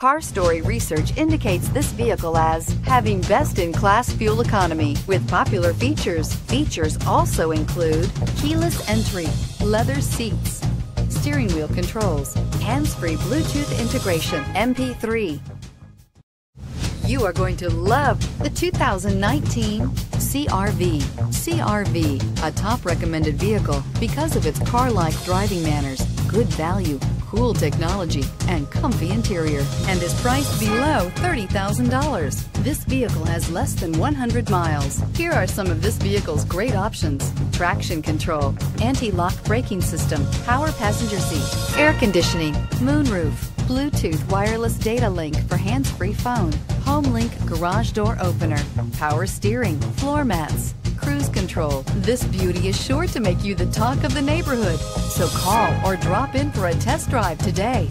Car Story research indicates this vehicle as having best-in-class fuel economy with popular features. Features also include keyless entry, leather seats, steering wheel controls, hands-free Bluetooth integration, MP3. You are going to love the 2019 CR-V. CR-V, a top recommended vehicle because of its car-like driving manners, good value, cool technology, and comfy interior, and is priced below $30,000. This vehicle has less than 100 miles. Here are some of this vehicle's great options: traction control, anti-lock braking system, power passenger seat, air conditioning, moonroof, Bluetooth wireless data link for hands-free phone, HomeLink garage door opener, power steering, floor mats, cruise control. This beauty is sure to make you the talk of the neighborhood. So call or drop in for a test drive today.